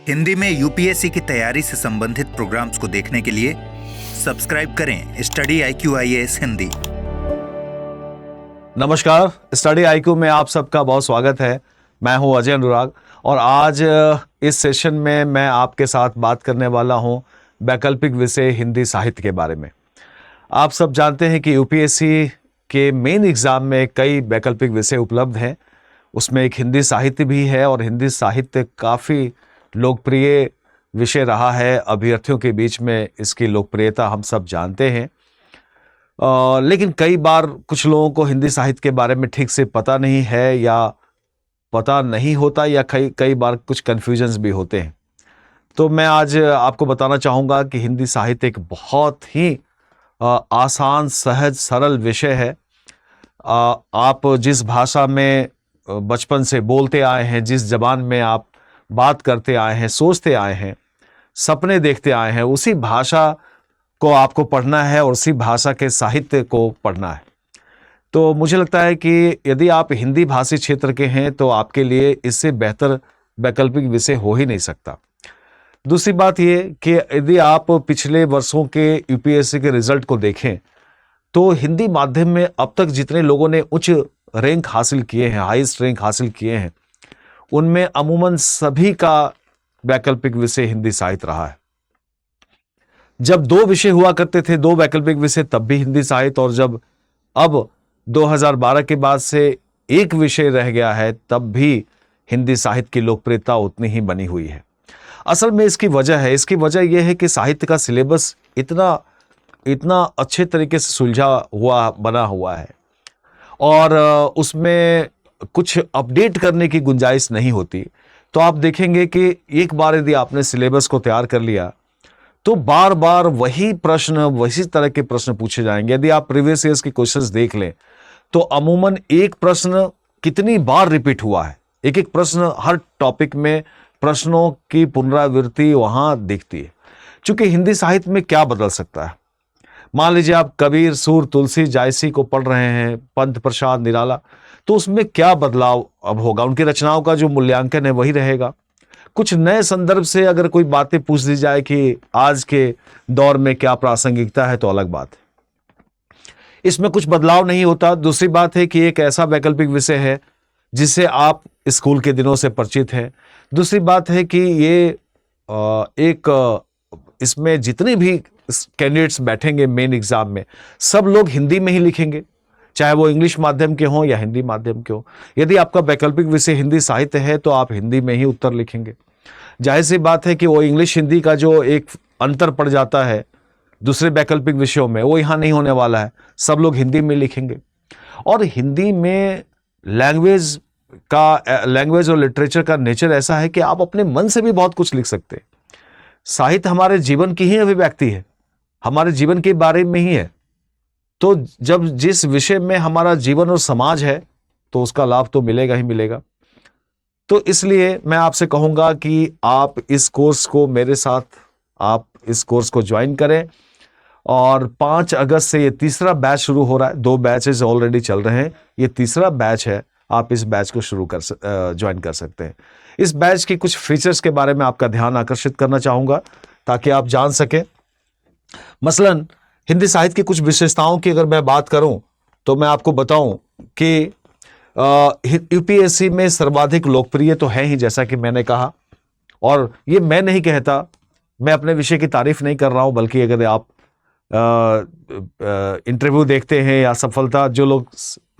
हिंदी में यूपीएससी की तैयारी से संबंधित प्रोग्राम्स को देखने के लिए सब्सक्राइब करें स्टडी IQ IAS हिंदी। नमस्कार, स्टडी IQ में आप सबका बहुत स्वागत है। मैं हूं अजय अनुराग और आज इस सेशन में मैं आपके साथ बात करने वाला हूं वैकल्पिक विषय हिंदी साहित्य के बारे में। आप सब जानते हैं कि यूपीएससी के मेन एग्जाम में कई वैकल्पिक विषय उपलब्ध हैं। उसमें एक हिंदी साहित्य भी है और हिंदी साहित्य काफ़ी लोकप्रिय विषय रहा है। अभ्यर्थियों के बीच में इसकी लोकप्रियता हम सब जानते हैं। लेकिन कई बार कुछ लोगों को हिंदी साहित्य के बारे में ठीक से पता नहीं है या पता नहीं होता या कई बार कुछ कन्फ्यूजन्स भी होते हैं। तो मैं आज आपको बताना चाहूँगा कि हिंदी साहित्य एक बहुत ही आसान, सहज, सरल विषय है। आप जिस भाषा में बचपन से बोलते आए हैं, जिस जबान में आप बात करते आए हैं, सोचते आए हैं, सपने देखते आए हैं, उसी भाषा को आपको पढ़ना है और उसी भाषा के साहित्य को पढ़ना है। तो मुझे लगता है कि यदि आप हिंदी भाषी क्षेत्र के हैं तो आपके लिए इससे बेहतर वैकल्पिक विषय हो ही नहीं सकता। दूसरी बात ये कि यदि आप पिछले वर्षों के यूपीएससी के रिजल्ट को देखें तो हिंदी माध्यम में अब तक जितने लोगों ने उच्च रैंक हासिल किए हैं, हाईएस्ट रैंक हासिल किए हैं, उनमें अमूमन सभी का वैकल्पिक विषय हिंदी साहित्य रहा है। जब दो विषय हुआ करते थे, दो वैकल्पिक विषय, तब भी हिंदी साहित्य, और जब अब 2012 के बाद से एक विषय रह गया है, तब भी हिंदी साहित्य की लोकप्रियता उतनी ही बनी हुई है। असल में इसकी वजह यह है कि साहित्य का सिलेबस इतना अच्छे तरीके से सुलझा हुआ बना हुआ है और उसमें कुछ अपडेट करने की गुंजाइश नहीं होती। तो आप देखेंगे कि एक बार यदि आपने सिलेबस को तैयार कर लिया तो बार बार वही तरह के प्रश्न पूछे जाएंगे। यदि आप प्रीवियस ईयर्स के क्वेश्चंस देख लें तो अमूमन एक प्रश्न कितनी बार रिपीट हुआ है, एक प्रश्न हर टॉपिक में प्रश्नों की पुनरावृत्ति वहां दिखती है। क्योंकि हिंदी साहित्य में क्या बदल सकता है? मान लीजिए आप कबीर, सूर, तुलसी, जायसी को पढ़ रहे हैं, पंत, प्रसाद, निराला, तो उसमें क्या बदलाव अब होगा? उनकी रचनाओं का जो मूल्यांकन है वही रहेगा। कुछ नए संदर्भ से अगर कोई बातें पूछ दी जाए कि आज के दौर में क्या प्रासंगिकता है तो अलग बात है, इसमें कुछ बदलाव नहीं होता। दूसरी बात है कि एक ऐसा वैकल्पिक विषय है जिससे आप स्कूल के दिनों से परिचित हैं। दूसरी बात है कि ये इसमें जितने भी कैंडिडेट्स बैठेंगे मेन एग्जाम में, सब लोग हिंदी में ही लिखेंगे, चाहे वो इंग्लिश माध्यम के हों या हिंदी माध्यम के हों। यदि आपका वैकल्पिक विषय हिंदी साहित्य है तो आप हिंदी में ही उत्तर लिखेंगे। जाहिर सी बात है कि वो इंग्लिश हिंदी का जो एक अंतर पड़ जाता है दूसरे वैकल्पिक विषयों में, वो यहाँ नहीं होने वाला है। सब लोग हिंदी में लिखेंगे। और हिंदी में लैंग्वेज और लिटरेचर का नेचर ऐसा है कि आप अपने मन से भी बहुत कुछ लिख सकते हैं। साहित्य हमारे जीवन की ही अभिव्यक्ति है, हमारे जीवन के बारे में ही है। तो जब जिस विषय में हमारा जीवन और समाज है तो उसका लाभ तो मिलेगा ही मिलेगा। तो इसलिए मैं आपसे कहूंगा कि आप इस कोर्स को मेरे साथ आप इस कोर्स को ज्वाइन करें। और 5 अगस्त से ये तीसरा बैच शुरू हो रहा है। 2 बैचेस ऑलरेडी चल रहे हैं, ये तीसरा बैच है। आप इस बैच को ज्वाइन कर सकते हैं। इस बैच की कुछ फीचर्स के बारे में आपका ध्यान आकर्षित करना चाहूंगा ताकि आप जान सकें। मसलन हिंदी साहित्य की कुछ विशेषताओं की अगर मैं बात करूं तो मैं आपको बताऊं कि यूपीएससी में सर्वाधिक लोकप्रिय तो है ही, जैसा कि मैंने कहा। और ये मैं नहीं कहता, मैं अपने विषय की तारीफ नहीं कर रहा हूं, बल्कि अगर आप इंटरव्यू देखते हैं या सफलता जो लोग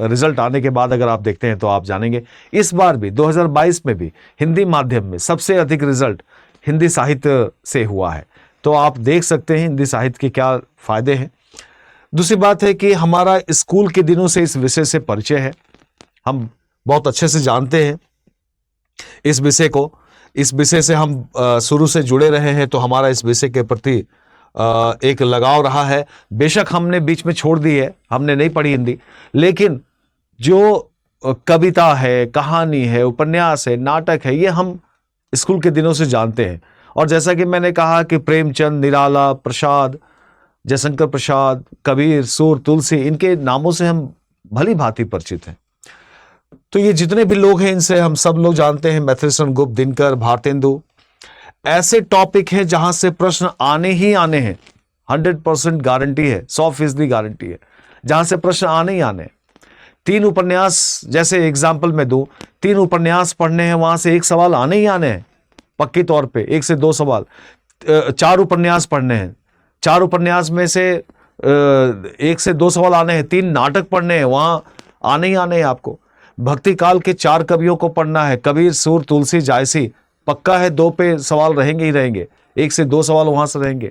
रिजल्ट आने के बाद अगर आप देखते हैं तो आप जानेंगे। इस बार भी 2022 में भी हिंदी माध्यम में सबसे अधिक रिजल्ट हिंदी साहित्य से हुआ है। तो आप देख सकते हैं हिंदी साहित्य के क्या फायदे हैं। दूसरी बात है कि हमारा स्कूल के दिनों से इस विषय से परिचय है, हम बहुत अच्छे से जानते हैं इस विषय को। इस विषय से हम शुरू से जुड़े रहे हैं, तो हमारा इस विषय के प्रति एक लगाव रहा है। बेशक हमने बीच में छोड़ दी है, हमने नहीं पढ़ी हिंदी, लेकिन जो कविता है, कहानी है, उपन्यास है, नाटक है, ये हम स्कूल के दिनों से जानते हैं। और जैसा कि मैंने कहा कि प्रेमचंद, निराला, प्रसाद, जयशंकर प्रसाद, कबीर, सूर, तुलसी, इनके नामों से हम भली भांति परिचित हैं। तो ये जितने भी लोग हैं इनसे हम सब लोग जानते हैं। मैथिलीशरण गुप्त, दिनकर, भारतेंदु, ऐसे टॉपिक हैं जहां से प्रश्न आने ही आने हैं, 100% गारंटी है, 100% गारंटी है, जहां से प्रश्न आने ही आने हैं। 3 उपन्यास जैसे एग्जाम्पल में दूं, 3 उपन्यास पढ़ने हैं, वहां से एक सवाल आने ही आने हैं पक्की तौर पे, 1 से 2 सवाल। 4 उपन्यास पढ़ने हैं, 4 उपन्यास में से 1 से 2 सवाल आने हैं। 3 नाटक पढ़ने हैं, वहां आने ही आने हैं आपको। भक्ति काल के 4 कवियों को पढ़ना है, कबीर, सूर, तुलसी, जायसी, पक्का है 2 पे सवाल रहेंगे ही रहेंगे, 1 से 2 सवाल वहां से रहेंगे।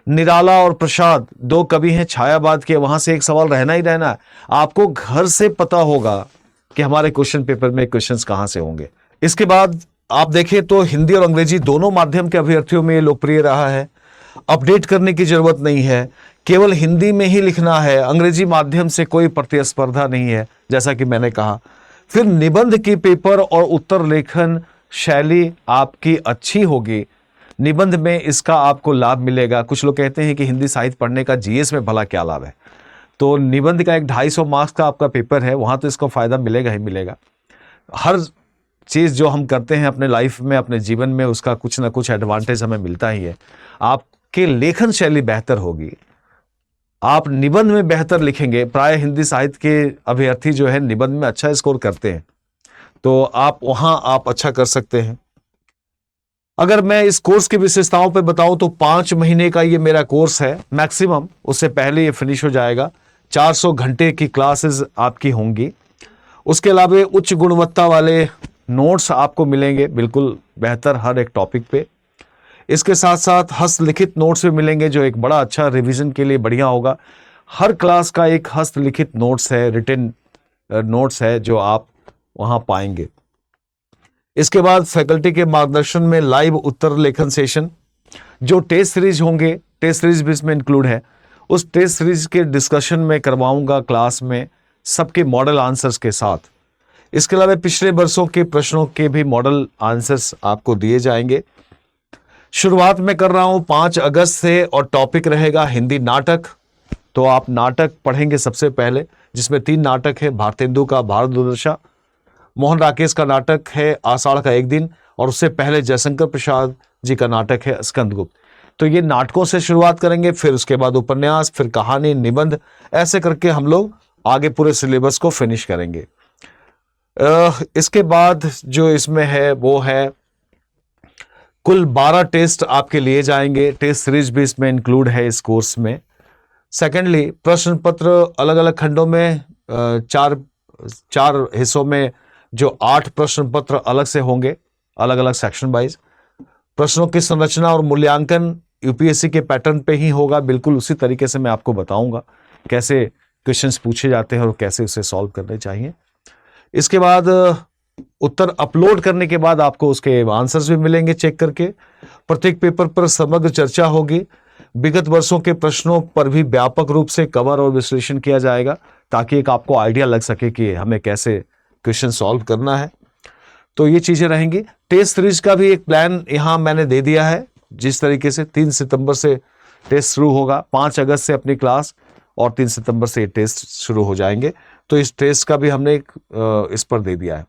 निराला और प्रसाद 2 कवि हैं छायावाद के, वहां से एक सवाल रहना ही रहना है। आपको घर से पता होगा कि हमारे क्वेश्चन पेपर में क्वेश्चंस कहां से होंगे। इसके बाद आप देखें तो हिंदी और अंग्रेजी दोनों माध्यम के अभ्यर्थियों में ये लोकप्रिय रहा है। अपडेट करने की जरूरत नहीं है, केवल हिंदी में ही लिखना है, अंग्रेजी माध्यम से कोई प्रतिस्पर्धा नहीं है, जैसा कि मैंने कहा। फिर निबंध की पेपर और उत्तर लेखन शैली आपकी अच्छी होगी, निबंध में इसका आपको लाभ मिलेगा। कुछ लोग कहते हैं कि हिंदी साहित्य पढ़ने का जीएस में भला क्या लाभ है, तो निबंध का एक 250 मार्क्स का आपका पेपर है, वहां तो इसको फायदा मिलेगा ही मिलेगा। हर चीज जो हम करते हैं अपने लाइफ में, अपने जीवन में, उसका कुछ ना कुछ एडवांटेज हमें मिलता ही है। आपकी लेखन शैली बेहतर होगी, आप निबंध में बेहतर लिखेंगे। प्राय हिंदी साहित्य के अभ्यर्थी जो है निबंध में अच्छा स्कोर करते हैं, तो आप अच्छा कर सकते हैं। अगर मैं इस कोर्स की विशेषताओं पे बताऊं तो 5 महीने का ये मेरा कोर्स है मैक्सिमम, उससे पहले ये फिनिश हो जाएगा। 400 घंटे की क्लासेस आपकी होंगी। उसके अलावा उच्च गुणवत्ता वाले नोट्स आपको मिलेंगे, बिल्कुल बेहतर हर एक टॉपिक पे। इसके साथ साथ हस्तलिखित नोट्स भी मिलेंगे, जो एक बड़ा अच्छा रिवीजन के लिए बढ़िया होगा। हर क्लास का एक हस्तलिखित नोट्स है, रिटन नोट्स है, जो आप वहां पाएंगे। इसके बाद फैकल्टी के मार्गदर्शन में लाइव उत्तर लेखन सेशन, जो टेस्ट सीरीज होंगे, टेस्ट सीरीज भी इसमें इंक्लूड है, उस टेस्ट सीरीज के डिस्कशन में करवाऊंगा क्लास में सबके मॉडल आंसर्स के साथ। इसके अलावा पिछले वर्षों के प्रश्नों के भी मॉडल आंसर्स आपको दिए जाएंगे। शुरुआत में कर रहा हूं 5 अगस्त से, और टॉपिक रहेगा हिंदी नाटक। तो आप नाटक पढ़ेंगे सबसे पहले, जिसमें 3 नाटक है, भारतेंदु का भारत दुर्दशा, मोहन राकेश का नाटक है आषाढ़ का एक दिन, और उससे पहले जयशंकर प्रसाद जी का नाटक है स्कंदगुप्त। तो ये नाटकों से शुरुआत करेंगे, फिर उसके बाद उपन्यास, फिर कहानी, निबंध, ऐसे करके हम लोग आगे पूरे सिलेबस को फिनिश करेंगे। इसके बाद जो इसमें है वो है कुल 12 टेस्ट आपके लिए जाएंगे, टेस्ट सीरीज भी इसमें इंक्लूड है इस कोर्स में। सेकेंडली, प्रश्न पत्र अलग अलग खंडों में, चार हिस्सों में, जो 8 प्रश्न पत्र अलग से होंगे, अलग अलग सेक्शन वाइज। प्रश्नों की संरचना और मूल्यांकन यूपीएससी के पैटर्न पे ही होगा, बिल्कुल उसी तरीके से मैं आपको बताऊंगा कैसे क्वेश्चंस पूछे जाते हैं और कैसे उसे सॉल्व करने चाहिए। इसके बाद उत्तर अपलोड करने के बाद आपको उसके आंसर्स भी मिलेंगे चेक करके। प्रत्येक पेपर पर समग्र चर्चा होगी, विगत वर्षों के प्रश्नों पर भी व्यापक रूप से कवर और विश्लेषण किया जाएगा, ताकि एक आपको आइडिया लग सके कि हमें कैसे क्वेश्चन सॉल्व करना है। तो ये चीजें रहेंगी। टेस्ट सीरीज का भी एक प्लान यहां मैंने दे दिया है, जिस तरीके से 3 सितंबर से टेस्ट शुरू होगा, 5 अगस्त से अपनी क्लास, और 3 सितंबर से टेस्ट शुरू हो जाएंगे। तो इस टेस्ट का भी हमने इस पर दे दिया है।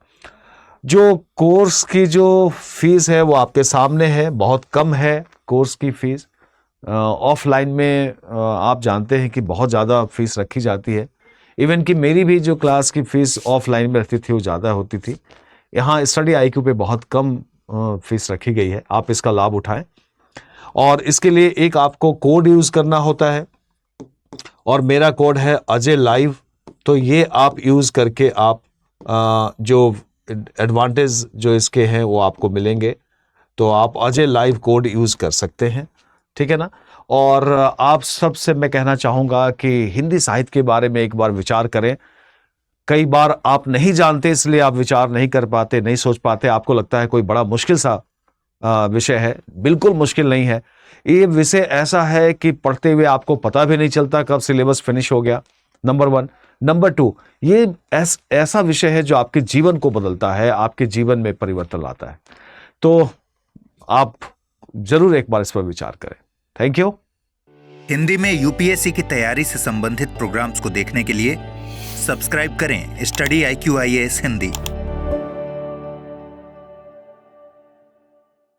जो कोर्स की जो फीस है वो आपके सामने है, बहुत कम है कोर्स की फीस। ऑफलाइन में आप जानते हैं कि बहुत ज़्यादा फीस रखी जाती है। इवन कि मेरी भी जो क्लास की फीस ऑफलाइन में रहती थी वो ज़्यादा होती थी। यहाँ स्टडी IQ पे बहुत कम फीस रखी गई है, आप इसका लाभ उठाएं। और इसके लिए एक आपको कोड यूज़ करना होता है, और मेरा कोड है अजय लाइव। तो ये आप यूज़ करके आप जो एडवांटेज जो इसके हैं वो आपको मिलेंगे। तो आप अजय लाइव कोड यूज़ कर सकते हैं, ठीक है ना। और आप सबसे मैं कहना चाहूँगा कि हिंदी साहित्य के बारे में एक बार विचार करें। कई बार आप नहीं जानते, इसलिए आप विचार नहीं कर पाते, नहीं सोच पाते, आपको लगता है कोई बड़ा मुश्किल सा विषय है। बिल्कुल मुश्किल नहीं है। ये विषय ऐसा है कि पढ़ते हुए आपको पता भी नहीं चलता कब सिलेबस फिनिश हो गया, नंबर 1। नंबर 2, ये ऐसा विषय है जो आपके जीवन को बदलता है, आपके जीवन में परिवर्तन लाता है। तो आप जरूर एक बार इस पर विचार करें। Thank you. हिंदी में यूपीएससी की तैयारी से संबंधित प्रोग्राम्स को देखने के लिए सब्सक्राइब करें स्टडी IQ IAS हिंदी।